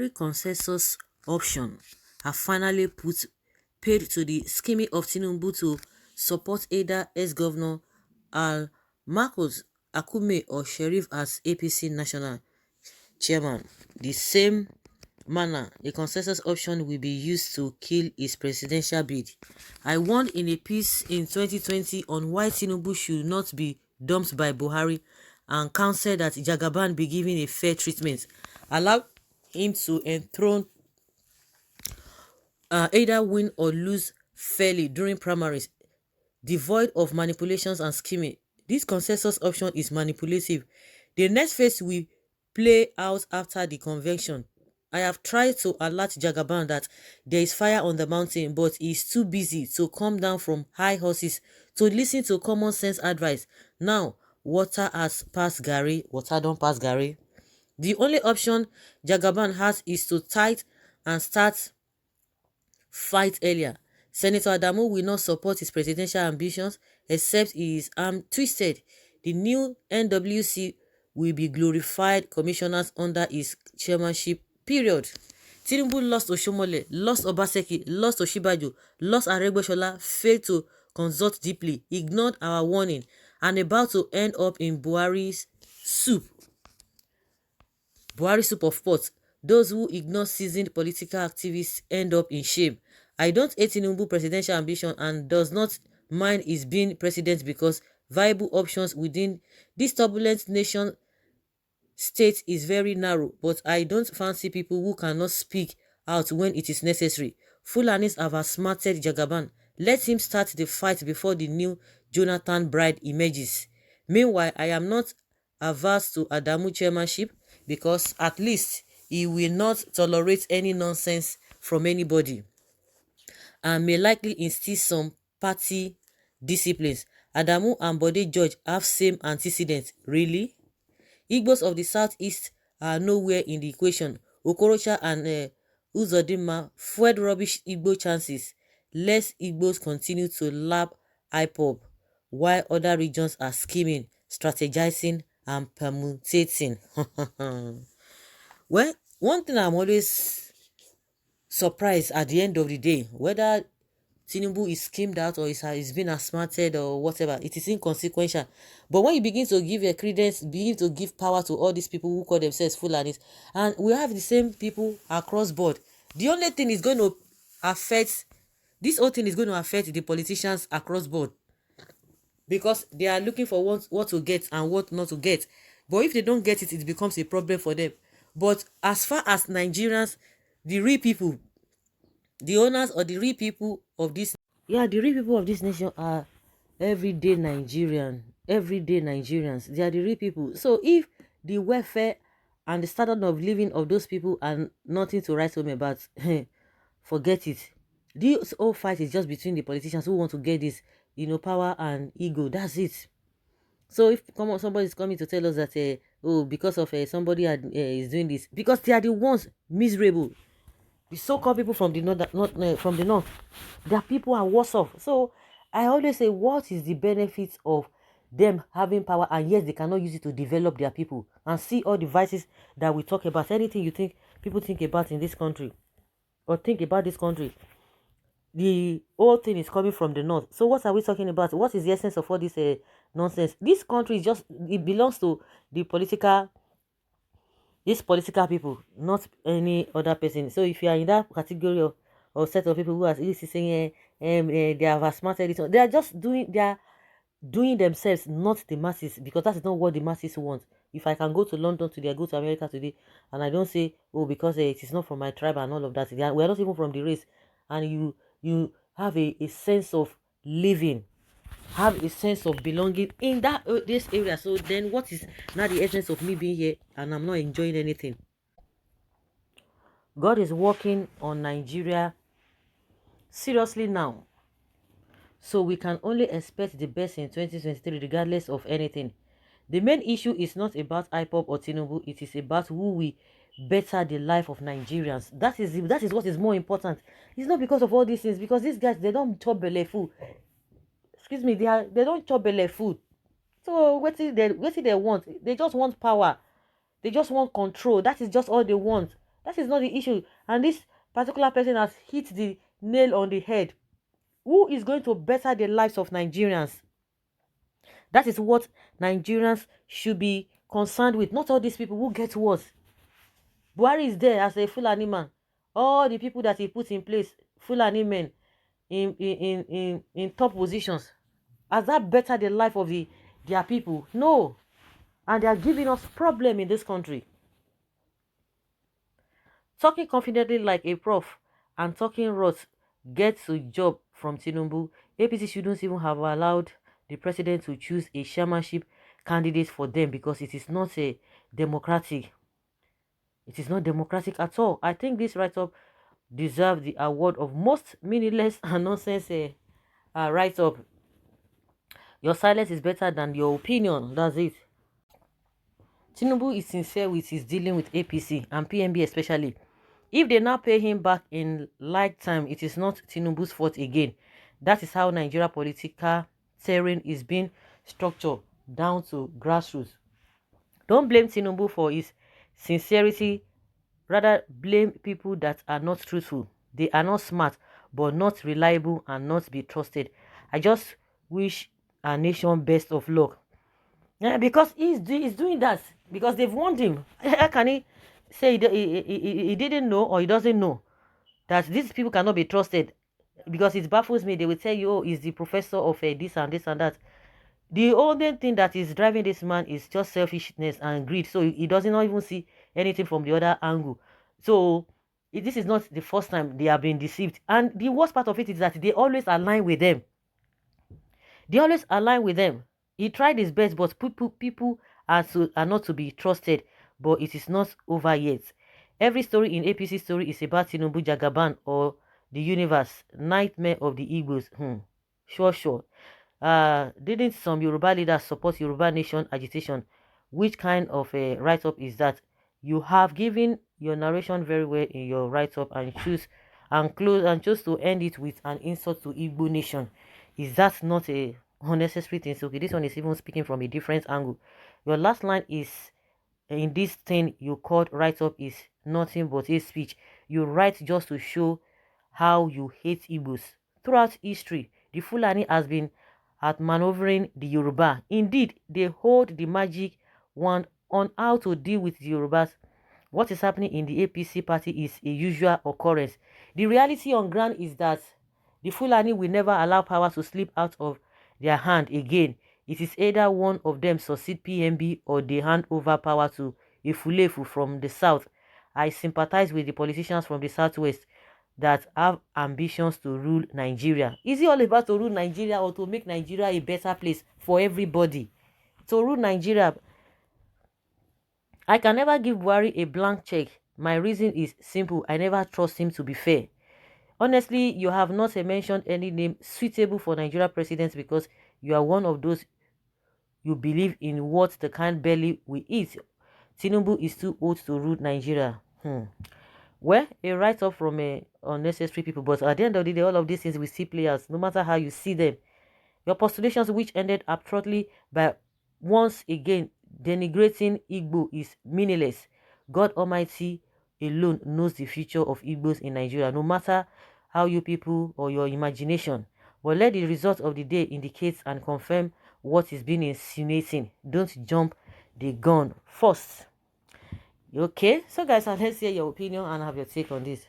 Buhari consensus option have finally put paid to the scheming of Tinubu to support either ex-governor Al-Marcos Akume or Sheriff as APC national chairman. The same manner, the consensus option will be used to kill his presidential bid. I warned in a piece in 2020 on why Tinubu should not be dumped by Buhari and counseled that Jagaban be given a fair treatment. Allow him to enthrone either win or lose fairly during primaries, devoid of manipulations and scheming. This consensus option is manipulative. The next phase will play out after the convention. I have tried to alert Jagaban that there is fire on the mountain, but he is too busy to come down from high horses to listen to common sense advice. Now, water has passed Gary. Water don't pass Gary. The only option Jagaban has is to tight and start fight earlier. Senator Adamu will not support his presidential ambitions except he is twisted. The new NWC will be glorified commissioners under his chairmanship, period. Tinubu lost Oshomole, lost Obaseki, lost Oshibajo, lost Aregbesola, failed to consult deeply, ignored our warning, and about to end up in Buhari's soup. Buhari soup of pot. Those who ignore seasoned political activists end up in shame. I don't hate Tinubu presidential ambition and does not mind his being president because viable options within this turbulent nation state is very narrow, but I don't fancy people who cannot speak out when it is necessary. Fulanis have outsmarted Jagaban. Let him start the fight before the new Jonathan bride emerges. Meanwhile, I am not averse to Adamu chairmanship because at least he will not tolerate any nonsense from anybody and may likely instill some party disciplines. Adamu and Bode George have same antecedents. Really? Igbos of the southeast are nowhere in the equation. Okorocha and Uzodinma fueled rubbish Igbo chances. Less Igbos continue to lap IPOB while other regions are scheming, strategizing, and permutating. Well, one thing I'm always surprised at the end of the day, whether Tinubu is schemed out or is being outsmarted or whatever, it is inconsequential. But when you begin to give a credence, begin to give power to all these people who call themselves Fulanis, and we have the same people across board, the only thing is going to affect, this whole thing is going to affect the politicians across board because they are looking for what to get and what not to get. But if they don't get it, it becomes a problem for them. But as far as Nigerians, the real people, the owners or the real people of this, the real people of this nation are everyday Nigerians. They are the real people. So if the welfare and the standard of living of those people are nothing to write home about, forget it. This whole fight is just between the politicians who want to get this, power and ego. That's it. So if somebody is coming to tell us that because of somebody is doing this, because they are the ones miserable. The so-called people from the north, their people are worse off. So I always say, what is the benefit of them having power and yes, they cannot use it to develop their people and see all the vices that we talk about? Anything you think people think about in this country or think about this country, the whole thing is coming from the north. So what are we talking about? What is the essence of all this nonsense? This country is just, it belongs to the political people, not any other person. So if you are in that category or set of people who are saying they have outsmarted it, they are just doing themselves, not the masses, because that is not what the masses want. If I can go to London today, go to America today, and I don't say, oh, because it is not from my tribe and all of that, we are not even from the race, and you have a sense of living, have a sense of belonging in this area. So then what is now the essence of me being here and I'm not enjoying anything? God is working on Nigeria seriously now. So we can only expect the best in 2023 regardless of anything. The main issue is not about IPOB or Tinubu. It is about who we better the life of Nigerians. That is what is more important. It's not because of all these things, because these guys, they don't chop belle food. Excuse me, they don't chop belle food. So what is they want? They just want power. They just want control. That is just all they want. That is not the issue. And this particular person has hit the nail on the head. Who is going to better the lives of Nigerians? That is what Nigerians should be concerned with. Not all these people who get worse. Buhari is there as a Fulani man. All the people that he put in place, Fulani men in top positions. Has that better the life of their people? No. And they are giving us problem in this country. Talking confidently like a prof and talking rot gets a job from Tinubu. APC shouldn't even have allowed the president to choose a chairmanship candidate for them because it is not a democratic. It is not democratic at all. I think this write-up deserves the award of most meaningless and nonsense write-up. Your silence is better than your opinion. That's it. Tinubu is sincere with his dealing with APC and PMB especially. If they now pay him back in lifetime, it is not Tinubu's fault again. That is how Nigeria political terrain is being structured down to grassroots. Don't blame Tinubu for his sincerity. Rather, blame people that are not truthful. They are not smart, but not reliable and not be trusted. I just wish our nation best of luck. Yeah, because he's doing that because they've warned him. How can he say he didn't know or he doesn't know that these people cannot be trusted? Because it baffles me. They will tell you, oh, he's the professor of this and this and that. The only thing that is driving this man is just selfishness and greed. So he doesn't even see anything from the other angle. So this is not the first time they have been deceived. And the worst part of it is that they always align with them. They always align with them. He tried his best, but people are not to be trusted. But it is not over yet. Every story in APC story is about Tinubu Jagaban or the universe, nightmare of the Igbos. Sure. Didn't some Yoruba leaders support Yoruba nation agitation? Which kind of a write-up is that? You have given your narration very well in your write-up and choose to end it with an insult to Igbo nation. Is that not a unnecessary thing? So okay, this one is even speaking from a different angle. Your last line is in this thing you called write-up is nothing but a speech. You write just to show how you hate Igbos. Throughout history, the Fulani has been at maneuvering the Yoruba. Indeed, they hold the magic wand on how to deal with the Yorubas. What is happening in the APC party is a usual occurrence. The reality on ground is that the Fulani will never allow power to slip out of their hand again. It is either one of them succeed PMB or they hand over power to a Fulefu from the south. I sympathize with the politicians from the southwest that have ambitions to rule Nigeria. Is it all about to rule Nigeria or to make Nigeria a better place for everybody? To rule Nigeria, I can never give Buhari a blank check. My reason is simple. I never trust him to be fair. Honestly, you have not mentioned any name suitable for Nigeria president because you are one of those you believe in what the kind belly we eat. Tinubu is too old to rule Nigeria. Well, a write-up from unnecessary people, but at the end of the day, all of these things we see players, no matter how you see them. Your postulations, which ended abruptly by once again denigrating Igbo, is meaningless. God Almighty alone knows the future of Igbos in Nigeria, no matter how you people or your imagination. But let the result of the day indicate and confirm what is being insinuating. Don't jump the gun first. Okay, so guys, let's hear your opinion and have your take on this.